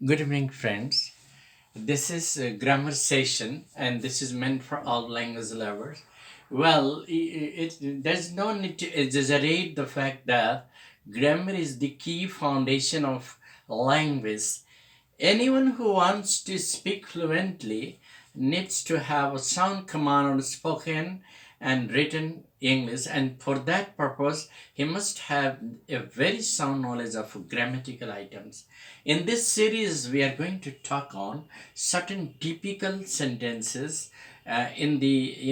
Good evening, friends. This is a grammar session, and this is meant for all language lovers. Well, there's no need to exaggerate the fact that grammar is the key foundation of language. Anyone who wants to speak fluently needs to have a sound command on spoken and written English, and for that purpose, he must have a very sound knowledge of grammatical items. In this series, we are going to talk on certain typical sentences in the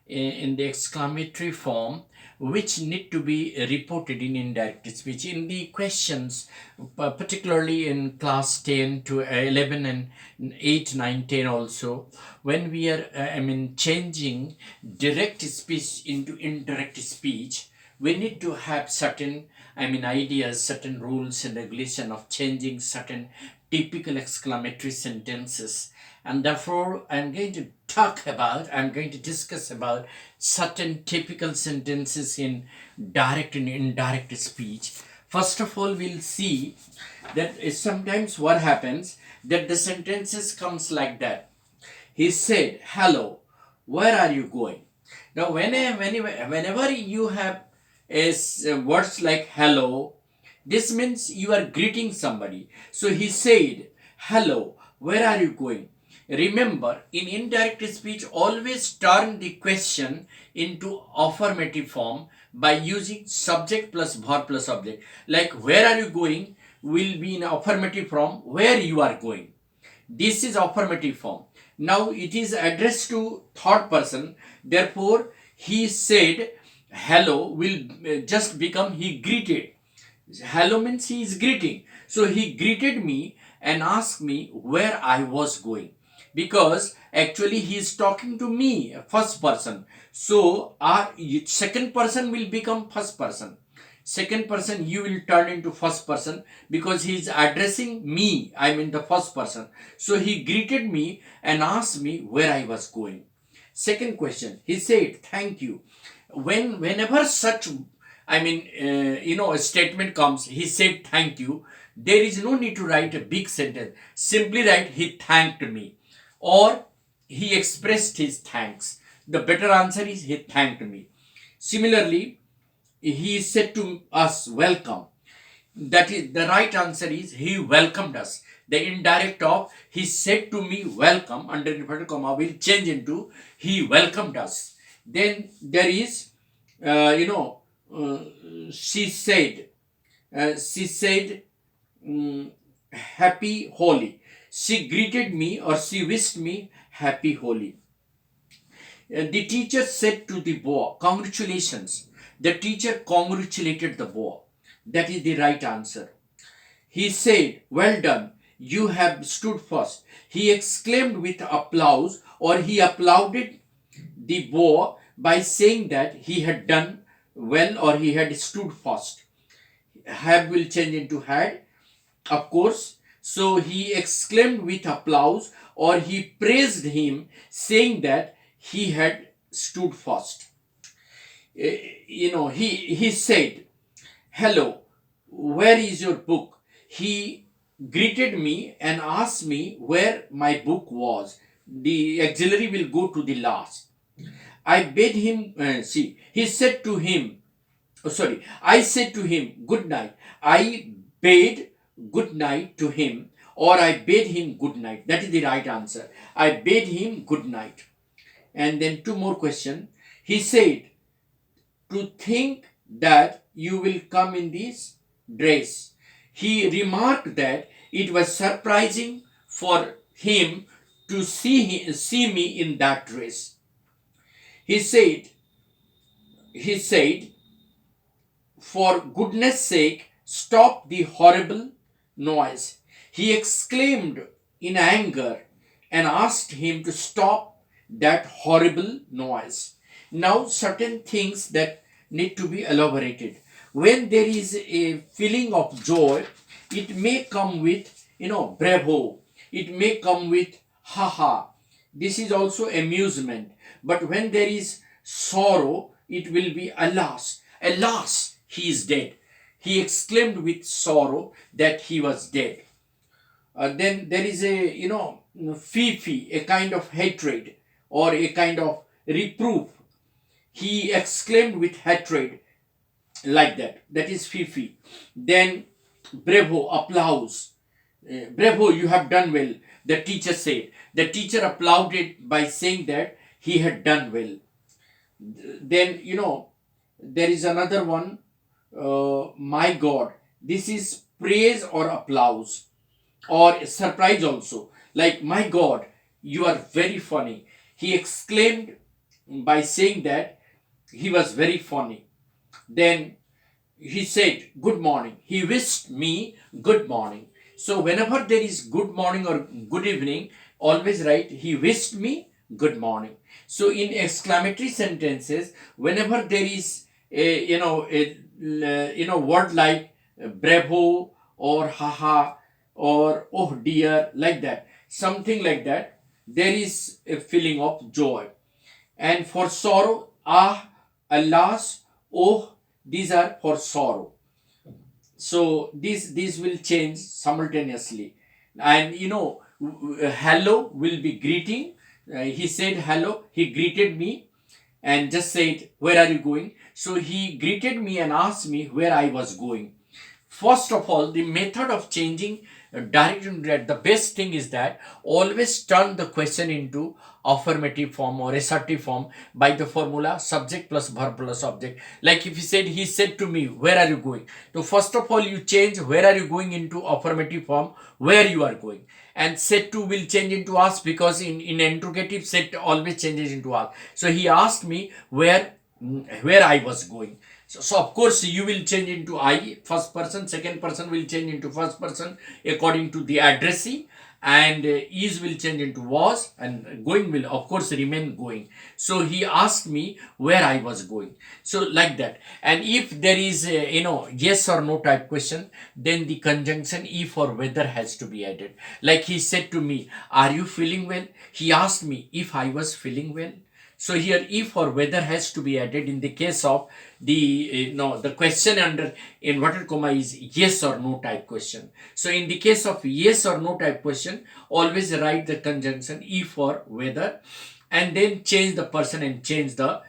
in the exclamatory form which need to be reported in indirect speech in the questions, particularly in class 10 to 11 and 8 9 10 also, when we are changing direct speech into indirect speech. We need to have certain ideas, certain rules and regulation of changing certain typical exclamatory sentences, and therefore I'm going to discuss about certain typical sentences in direct and indirect speech. First of all, we'll see that sometimes what happens, that the sentences comes like that. He said, hello, where are you going? Now, whenever you have words like hello, this means you are greeting somebody. So he said, hello, where are you going? Remember, in indirect speech, always turn the question into affirmative form by using subject plus verb plus object. Like, where are you going will be in affirmative form, where you are going. This is affirmative form. Now it is addressed to third person. Therefore, he said, hello will just become he greeted. Hello means he is greeting. So he greeted me and asked me where I was going. Because actually he is talking to me, first person. So second person will become first person. Second person you will turn into first person because he is addressing me. I mean the first person. So he greeted me and asked me where I was going. Second question, he said thank you. Whenever such a statement comes, he said thank you, there is no need to write a big sentence. Simply write he thanked me or he expressed his thanks. The better answer is he thanked me. Similarly, he said to us welcome. That is the right answer is he welcomed us. The indirect of he said to me welcome under inverted comma will change into he welcomed us. Then there is uh, you know uh, she said she said happy Holi. She greeted me or she wished me happy Holi. The teacher said to the boy, congratulations. The teacher congratulated the boy. That is the right answer. He said, well done, you have stood first. He exclaimed with applause, or he applauded the boy by saying that he had done well or he had stood first. Have will change into had, of course. So he exclaimed with applause, or he praised him, saying that he had stood first. He said, hello, where is your book? He greeted me and asked me where my book was. The auxiliary will go to the last. I bade him, he said to him, I said to him, good night. I bade good night to him, or I bade him good night. That is the right answer. I bade him good night. And then two more questions. He said, to think that you will come in this dress. He remarked that it was surprising for him to see me in that dress. He said, he said, for goodness sake, stop the horrible noise. He exclaimed in anger and asked him to stop that horrible noise. Now, certain things that need to be elaborated. When there is a feeling of joy, it may come with, bravo. It may come with, haha. This is also amusement. But when there is sorrow, it will be alas. Alas, he is dead. He exclaimed with sorrow that he was dead. Then there is a, fifi, a kind of hatred or a kind of reproof. He exclaimed with hatred, like that. That is fifi. Then bravo, applause. Bravo, you have done well. The teacher said. The teacher applauded by saying that he had done well. Then, there is another one. My God. This is praise or applause or surprise also. Like, my God, you are very funny. He exclaimed by saying that he was very funny. Then he said, Good morning. He wished me good morning. So, whenever there is good morning or good evening, always write, He wished me good morning. So, in exclamatory sentences, whenever there is a word like bravo or haha or oh dear, like that, something like that, there is a feeling of joy. And for sorrow, ah, alas, oh, these are for sorrow. So these will change simultaneously. And hello will be greeting. He said hello, he greeted me and just said, where are you going? So he greeted me and asked me where I was going. First of all, the method of changing direct and indirect, the best thing is that always turn the question into affirmative form or assertive form by the formula subject plus verb plus object. Like if he said to me, where are you going? So first of all, you change where are you going into affirmative form, where you are going. And said to will change into ask, because in interrogative said always changes into ask. So he asked me where I was going. So of course you will change into I, first person, second person will change into first person according to the addressee, and is will change into was, and going will of course remain going. So he asked me where I was going. So like that. And if there is a, yes or no type question, then the conjunction if or whether has to be added. Like he said to me, are you feeling well? He asked me if I was feeling well. So here if or whether has to be added in the case of the no the question under inverted comma is yes or no type question. So in the case of yes or no type question, always write the conjunction if or whether, and then change the person and change the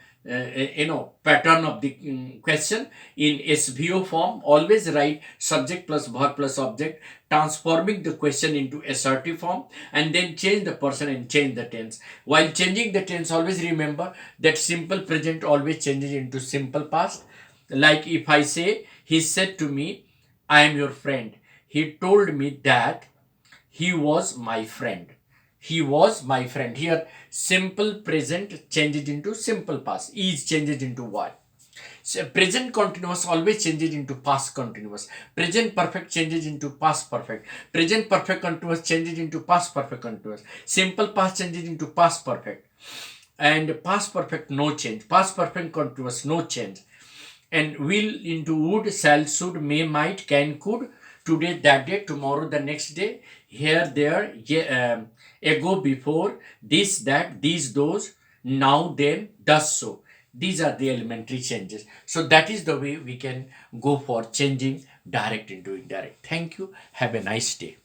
pattern of the question. In SVO form, always write subject plus verb plus object, transforming the question into assertive form, and then change the person and change the tense. While changing the tense, always remember that simple present always changes into simple past. Like if I say, he said to me, I am your friend. He told me that he was my friend. He was my friend. Here, simple present changes into simple past. Is changes into what? So present continuous always changes into past continuous. Present perfect changes into past perfect. Present perfect continuous changes into past perfect continuous. Simple past changes into past perfect. And past perfect no change. Past perfect continuous no change. And will into would, shall, should, may, might, can, could, today, that day, tomorrow, the next day, here, there, ago, before, this, that, these, those, now, then, thus, so. These are the elementary changes. So that is the way we can go for changing direct into indirect. Thank you. Have a nice day.